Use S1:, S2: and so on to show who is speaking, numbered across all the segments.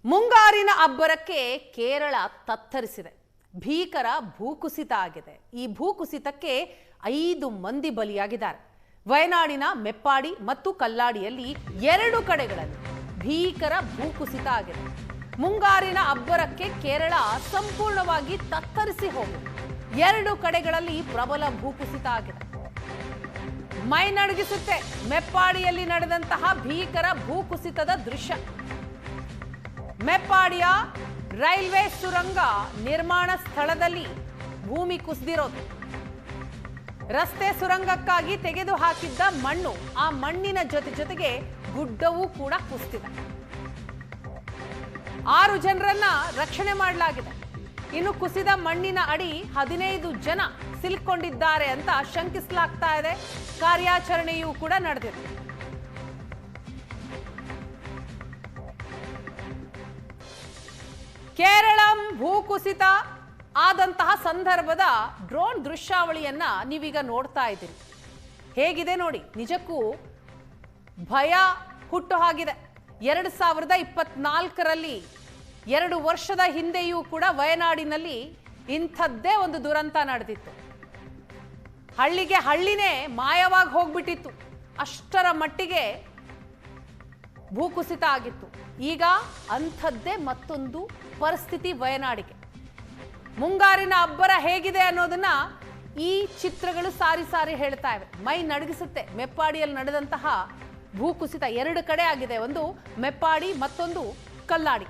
S1: ಮುಂಗಾರಿನ ಅಬ್ಬರಕ್ಕೆ ಕೇರಳ ತತ್ತರಿಸಿದೆ. ಭೀಕರ ಭೂಕುಸಿತ ಆಗಿದೆ. ಈ ಭೂಕುಸಿತಕ್ಕೆ 5 ಮಂದಿ ಬಲಿಯಾಗಿದ್ದಾರೆ. ವಯನಾಡಿನ ಮೆಪ್ಪಾಡಿ ಮತ್ತು ಕಲ್ಲಾಡಿಯಲ್ಲಿ 2 ಕಡೆಗಳಲ್ಲಿ ಭೀಕರ ಭೂಕುಸಿತ ಆಗಿದೆ. ಮುಂಗಾರಿನ ಅಬ್ಬರಕ್ಕೆ ಕೇರಳ ಸಂಪೂರ್ಣವಾಗಿ ತತ್ತರಿಸಿ ಹೋಗಿದೆ. 2 ಕಡೆಗಳಲ್ಲಿ ಪ್ರಬಲ ಭೂಕುಸಿತ ಆಗಿದೆ. ಮೈ ನಡುಗಿಸುತ್ತೆ ಮೆಪ್ಪಾಡಿಯಲ್ಲಿ ನಡೆದಂತಹ ಭೀಕರ ಭೂಕುಸಿತದ ದೃಶ್ಯ. ಮೆಪ್ಪಾಡಿಯ ರೈಲ್ವೆ ಸುರಂಗ ನಿರ್ಮಾಣ ಸ್ಥಳದಲ್ಲಿ ಭೂಮಿ ಕುಸಿದಿರೋದು. ರಸ್ತೆ ಸುರಂಗಕ್ಕಾಗಿ ತೆಗೆದು ಹಾಕಿದ್ದ ಮಣ್ಣು, ಆ ಮಣ್ಣಿನ ಜೊತೆಗೆ ಗುಡ್ಡವೂ ಕೂಡ ಕುಸಿದಿದೆ. 6 ಜನರನ್ನ ರಕ್ಷಣೆ ಮಾಡಲಾಗಿದೆ. ಇನ್ನು ಕುಸಿದ ಮಣ್ಣಿನ ಅಡಿ 15 ಜನ ಸಿಲುಕೊಂಡಿದ್ದಾರೆ ಅಂತ ಶಂಕಿಸಲಾಗ್ತಾ ಇದೆ. ಕಾರ್ಯಾಚರಣೆಯೂ ಕೂಡ ನಡೆದಿದೆ. ಕೇರಳಂ ಭೂಕುಸಿತ ಆದಂತಹ ಸಂದರ್ಭದ ಡ್ರೋನ್ ದೃಶ್ಯಾವಳಿಯನ್ನ ನೀವೀಗ ನೋಡ್ತಾ ಇದ್ದೀರಿ. ಹೇಗಿದೆ ನೋಡಿ, ನಿಜಕ್ಕೂ ಭಯ ಹುಟ್ಟು ಹಾಗಿದೆ. 2024ರಲ್ಲಿ 2 ವರ್ಷದ ಹಿಂದೆಯೂ ಕೂಡ ವಯನಾಡಿನಲ್ಲಿ ಇಂಥದ್ದೇ ಒಂದು ದುರಂತ ನಡೆದಿತ್ತು. ಹಳ್ಳಿಗೆ ಹಳ್ಳಿನೇ ಮಾಯವಾಗಿ ಹೋಗ್ಬಿಟ್ಟಿತ್ತು. ಅಷ್ಟರ ಮಟ್ಟಿಗೆ ಭೂಕುಸಿತ ಆಗಿತ್ತು. ಈಗ ಅಂಥದ್ದೇ ಮತ್ತೊಂದು ಪರಿಸ್ಥಿತಿ ವಯನಾಡಿಗೆ. ಮುಂಗಾರಿನ ಅಬ್ಬರ ಹೇಗಿದೆ ಅನ್ನೋದನ್ನ ಈ ಚಿತ್ರಗಳು ಸಾರಿ ಸಾರಿ ಹೇಳ್ತಾ ಇವೆ. ಮೈ ನಡುಗಿಸುತ್ತೆ. ಮೆಪ್ಪಾಡಿಯಲ್ಲಿ ನಡೆದಂತಹ ಭೂಕುಸಿತ 2 ಕಡೆ ಆಗಿದೆ. ಒಂದು ಮೆಪ್ಪಾಡಿ, ಮತ್ತೊಂದು ಕಲ್ಲಾಡಿ.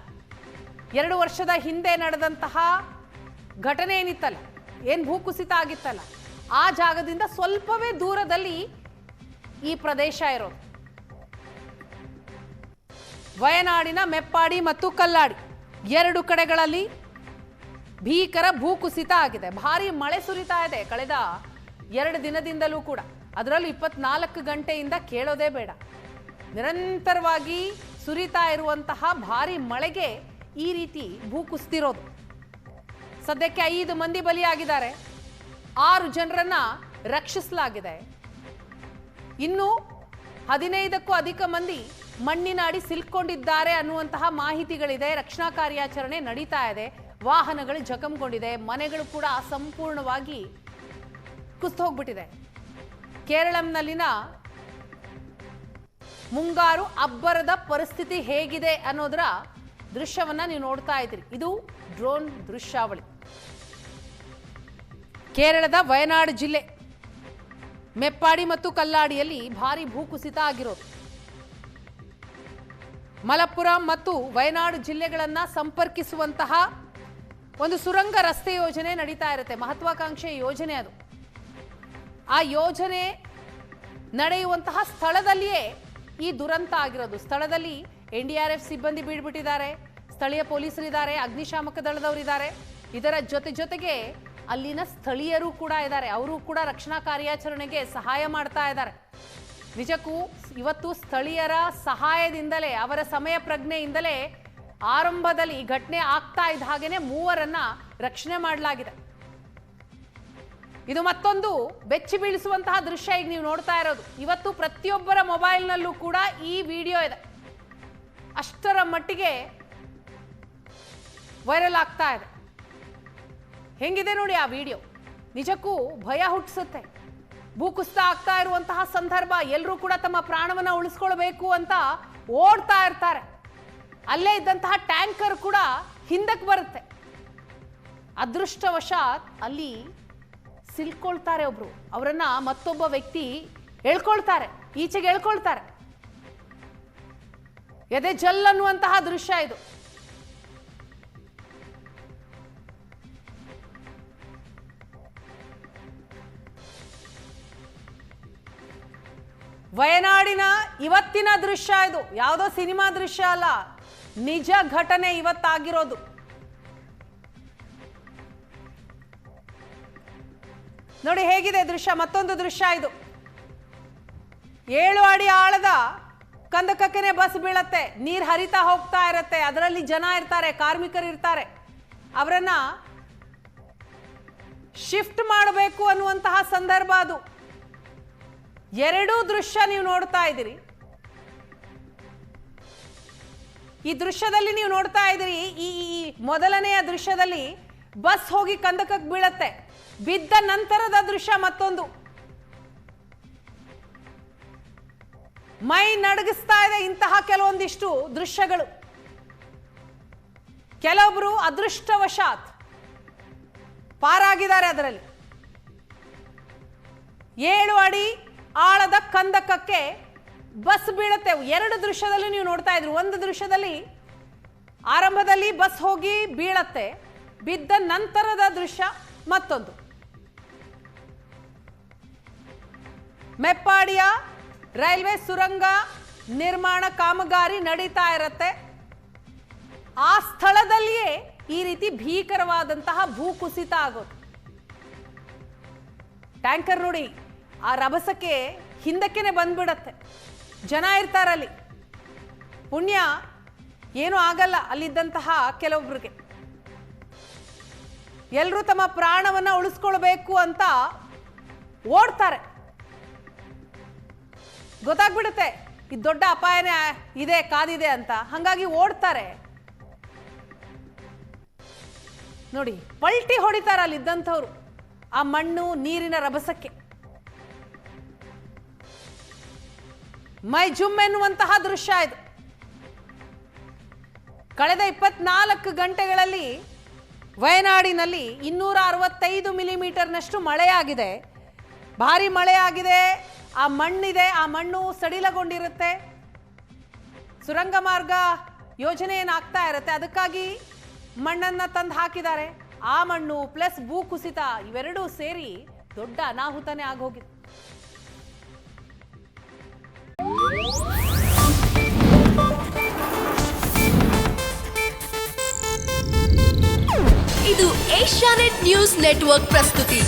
S1: 2 ವರ್ಷದ ಹಿಂದೆ ನಡೆದಂತಹ ಘಟನೆ ಏನಿತ್ತಲ್ಲ, ಏನ್ ಭೂಕುಸಿತ ಆಗಿತ್ತಲ್ಲ, ಆ ಜಾಗದಿಂದ ಸ್ವಲ್ಪವೇ ದೂರದಲ್ಲಿ ಈ ಪ್ರದೇಶ ಇರೋದು. ವಯನಾಡಿನ ಮೆಪ್ಪಾಡಿ ಮತ್ತು ಕಲ್ಲಾಡಿ 2 ಕಡೆಗಳಲ್ಲಿ ಭೀಕರ ಭೂಕುಸಿತ ಆಗಿದೆ. ಭಾರಿ ಮಳೆ ಸುರಿತಾ ಇದೆ ಕಳೆದ 2 ದಿನದಿಂದಲೂ ಕೂಡ. ಅದರಲ್ಲೂ 24 ಗಂಟೆಯಿಂದ ಕೇಳೋದೇ ಬೇಡ. ನಿರಂತರವಾಗಿ ಸುರಿತಾ ಇರುವಂತಹ ಭಾರಿ ಮಳೆಗೆ ಈ ರೀತಿ ಭೂಕುಸಿತಿರೋದು. ಸದ್ಯಕ್ಕೆ 5 ಮಂದಿ ಬಲಿಯಾಗಿದ್ದಾರೆ. 6 ಜನರನ್ನ ರಕ್ಷಿಸಲಾಗಿದೆ. ಇನ್ನು 15ಕ್ಕೂ ಅಧಿಕ ಮಂದಿ ಮಣ್ಣಿನ ಅಡಿ ಸಿಲುಕೊಂಡಿದ್ದಾರೆ ಅನ್ನುವಂತಹ ಮಾಹಿತಿಗಳಿದೆ. ರಕ್ಷಣಾ ಕಾರ್ಯಾಚರಣೆ ನಡೀತಾ ಇದೆ. ವಾಹನಗಳು ಜಖಂಗೊಂಡಿದೆ. ಮನೆಗಳು ಕೂಡ ಸಂಪೂರ್ಣವಾಗಿ ಕುಸಿದು ಹೋಗ್ಬಿಟ್ಟಿದೆ. ಕೇರಳಂನಲ್ಲಿನ ಮುಂಗಾರು ಅಬ್ಬರದ ಪರಿಸ್ಥಿತಿ ಹೇಗಿದೆ ಅನ್ನೋದರ ದೃಶ್ಯವನ್ನ ನೀವು ನೋಡ್ತಾ ಇದ್ದೀರಿ. ಇದು ಡ್ರೋನ್ ದೃಶ್ಯಾವಳಿ. ಕೇರಳದ ವಯನಾಡು ಜಿಲ್ಲೆ ಮೆಪ್ಪಾಡಿ ಮತ್ತು ಕಲ್ಲಾಡಿಯಲ್ಲಿ ಭಾರಿ ಭೂಕುಸಿತ ಆಗಿರೋದು. ಮಲಪ್ಪುರಂ ಮತ್ತು ವಯನಾಡು ಜಿಲ್ಲೆಗಳನ್ನ ಸಂಪರ್ಕಿಸುವಂತಹ ಒಂದು ಸುರಂಗ ರಸ್ತೆ ಯೋಜನೆ ನಡೀತಾ ಇರುತ್ತೆ. ಮಹತ್ವಾಕಾಂಕ್ಷೆ ಯೋಜನೆ ಅದು. ಆ ಯೋಜನೆ ನಡೆಯುವಂತಹ ಸ್ಥಳದಲ್ಲಿಯೇ ಈ ದುರಂತ ಆಗಿರೋದು. ಸ್ಥಳದಲ್ಲಿ NDRF ಸಿಬ್ಬಂದಿ ಬೀಳ್ಬಿಟ್ಟಿದ್ದಾರೆ, ಸ್ಥಳೀಯ ಪೊಲೀಸರಿದ್ದಾರೆ, ಅಗ್ನಿಶಾಮಕ ದಳದವರಿದ್ದಾರೆ. ಇದರ ಜೊತೆಗೆ ಅಲ್ಲಿನ ಸ್ಥಳೀಯರು ಕೂಡ ಇದ್ದಾರೆ. ಅವರು ಕೂಡ ರಕ್ಷಣಾ ಕಾರ್ಯಾಚರಣೆಗೆ ಸಹಾಯ ಮಾಡ್ತಾ ಇದ್ದಾರೆ. ನಿಜಕ್ಕೂ ಇವತ್ತು ಸ್ಥಳೀಯರ ಸಹಾಯದಿಂದಲೇ, ಅವರ ಸಮಯ ಪ್ರಜ್ಞೆಯಿಂದಲೇ ಆರಂಭದಲ್ಲಿ ಈ ಘಟನೆ ಆಗ್ತಾ ಇದ್ದ ಹಾಗೇನೆ 3ರನ್ನ ರಕ್ಷಣೆ ಮಾಡಲಾಗಿದೆ. ಇದು ಮತ್ತೊಂದು ಬೆಚ್ಚಿ ಬೀಳಿಸುವಂತಹ ದೃಶ್ಯ ಈಗ ನೀವು ನೋಡ್ತಾ ಇರೋದು. ಇವತ್ತು ಪ್ರತಿಯೊಬ್ಬರ ಮೊಬೈಲ್ನಲ್ಲೂ ಕೂಡ ಈ ವಿಡಿಯೋ ಇದೆ. ಅಷ್ಟರ ಮಟ್ಟಿಗೆ ವೈರಲ್ ಆಗ್ತಾ ಇದೆ. ಹೆಂಗಿದೆ ನೋಡಿ ಆ ವಿಡಿಯೋ. ನಿಜಕ್ಕೂ ಭಯ ಹುಟ್ಟಿಸುತ್ತೆ. ಭೂಕುಸಿತ ಆಗ್ತಾ ಇರುವಂತಹ ಸಂದರ್ಭ, ಎಲ್ಲರೂ ಕೂಡ ತಮ್ಮ ಪ್ರಾಣವನ್ನ ಉಳಿಸ್ಕೊಳ್ಬೇಕು ಅಂತ ಓಡ್ತಾ ಇರ್ತಾರೆ. ಅಲ್ಲೇ ಇದ್ದಂತಹ ಟ್ಯಾಂಕರ್ ಕೂಡ ಹಿಂದಕ್ಕೆ ಬರುತ್ತೆ. ಅದೃಷ್ಟವಶಾತ್ ಅಲ್ಲಿ ಸಿಲ್ಕೊಳ್ತಾರೆ ಒಬ್ರು. ಅವರನ್ನ ಮತ್ತೊಬ್ಬ ವ್ಯಕ್ತಿ ಎಳ್ಕೊಳ್ತಾರೆ, ಈಚೆಗೆ ಎಳ್ಕೊಳ್ತಾರೆ. ಎದೆ ಜಲ್ ಅನ್ನುವಂತಹ ದೃಶ್ಯ ಇದು. ವಯನಾಡಿನ ಇವತ್ತಿನ ದೃಶ್ಯ ಇದು. ಯಾವುದೋ ಸಿನಿಮಾ ದೃಶ್ಯ ಅಲ್ಲ, ನಿಜ ಘಟನೆ ಇವತ್ತಾಗಿರೋದು. ನೋಡಿ ಹೇಗಿದೆ ದೃಶ್ಯ. ಮತ್ತೊಂದು ದೃಶ್ಯ ಇದು. 7 ಅಡಿ ಆಳದ ಕಂದಕಕ್ಕೆ ಬಸ್ ಬೀಳತ್ತೆ. ನೀರು ಹರಿತಾ ಹೋಗ್ತಾ ಇರತ್ತೆ. ಅದರಲ್ಲಿ ಜನ ಇರ್ತಾರೆ, ಕಾರ್ಮಿಕರು ಇರ್ತಾರೆ. ಅವರನ್ನ ಶಿಫ್ಟ್ ಮಾಡಬೇಕು ಅನ್ನುವಂತಹ ಸಂದರ್ಭ ಅದು. 2 ದೃಶ್ಯ ನೀವು ನೋಡ್ತಾ ಇದ್ದೀರಿ. ಈ ದೃಶ್ಯದಲ್ಲಿ ನೀವು ನೋಡ್ತಾ ಇದ್ದೀರಿ, ಈ ಮೊದಲನೆಯ ದೃಶ್ಯದಲ್ಲಿ ಬಸ್ ಹೋಗಿ ಕಂದಕಕ್ಕೆ ಬೀಳತ್ತೆ. ಬಿದ್ದ ನಂತರದ ದೃಶ್ಯ ಮತ್ತೊಂದು. ಮೈ ನಡಗಿಸ್ತಾ ಇದೆ ಇಂತಹ ಕೆಲವೊಂದಿಷ್ಟು ದೃಶ್ಯಗಳು. ಕೆಲವೊಬ್ರು ಅದೃಷ್ಟವಶಾತ್ ಪಾರಾಗಿದ್ದಾರೆ. ಅದರಲ್ಲಿ 7 ಅಡಿ ಆಳದ ಕಂದಕಕ್ಕೆ ಬಸ್ ಬೀಳುತ್ತೆ. 2 ದೃಶ್ಯದಲ್ಲಿ ನೀವು ನೋಡ್ತಾ ಇದ್ರಿ. ಒಂದು ದೃಶ್ಯದಲ್ಲಿ ಆರಂಭದಲ್ಲಿ ಬಸ್ ಹೋಗಿ ಬೀಳತ್ತೆ, ಬಿದ್ದ ನಂತರದ ದೃಶ್ಯ ಮತ್ತೊಂದು. ಮೆಪ್ಪಾಡಿಯ ರೈಲ್ವೆ ಸುರಂಗ ನಿರ್ಮಾಣ ಕಾಮಗಾರಿ ನಡೀತಾ ಇರತ್ತೆ. ಆ ಸ್ಥಳದಲ್ಲಿಯೇ ಈ ರೀತಿ ಭೀಕರವಾದಂತಹ ಭೂಕುಸಿತ ಆಗೋದು. ಟ್ಯಾಂಕರ್ ನೋಡಿ ಆ ರಭಸಕ್ಕೆ ಹಿಂದಕ್ಕೆನೆ ಬಂದ್ಬಿಡತ್ತೆ. ಜನ ಇರ್ತಾರಲ್ಲಿ. ಪುಣ್ಯ ಏನೂ ಆಗಲ್ಲ ಅಲ್ಲಿದ್ದಂತಹ ಕೆಲವೊಬ್ಬರಿಗೆ. ಎಲ್ಲರೂ ತಮ್ಮ ಪ್ರಾಣವನ್ನ ಉಳಿಸ್ಕೊಳ್ಬೇಕು ಅಂತ ಓಡ್ತಾರೆ. ಗೊತ್ತಾಗ್ಬಿಡುತ್ತೆ ಇದು ದೊಡ್ಡ ಅಪಾಯನೇ ಇದೆ, ಕಾದಿದೆ ಅಂತ. ಹಂಗಾಗಿ ಓಡ್ತಾರೆ. ನೋಡಿ ಪಲ್ಟಿ ಹೊಡಿತಾರ ಅಲ್ಲಿದ್ದಂಥವ್ರು ಆ ಮಣ್ಣು ನೀರಿನ ರಭಸಕ್ಕೆ. ಮೈ ಜುಮ್ ಎನ್ನುವಂತಹ ದೃಶ್ಯ ಇದು. ಕಳೆದ 24 ಗಂಟೆಗಳಲ್ಲಿ ವಯನಾಡಿನಲ್ಲಿ 265 ಮಿಲಿಮೀಟರ್ನಷ್ಟು ಮಳೆಯಾಗಿದೆ. ಭಾರಿ ಮಳೆಯಾಗಿದೆ. ಆ ಮಣ್ಣಿದೆ, ಆ ಮಣ್ಣು ಸಡಿಲಗೊಂಡಿರುತ್ತೆ. ಸುರಂಗ ಮಾರ್ಗ ಯೋಜನೆ ಏನಾಗ್ತಾ ಇರುತ್ತೆ, ಅದಕ್ಕಾಗಿ ಮಣ್ಣನ್ನ ತಂದು ಹಾಕಿದ್ದಾರೆ. ಆ ಮಣ್ಣು ಪ್ಲಸ್ ಭೂಕುಸಿತ ಇವೆರಡೂ ಸೇರಿ ದೊಡ್ಡ ಅನಾಹುತನೇ ಆಗೋಗಿದೆ.
S2: ಇದು ಏಷ್ಯಾನೆಟ್ ನ್ಯೂಸ್ ನೆಟ್ವರ್ಕ್ ಪ್ರಸ್ತುತಿ.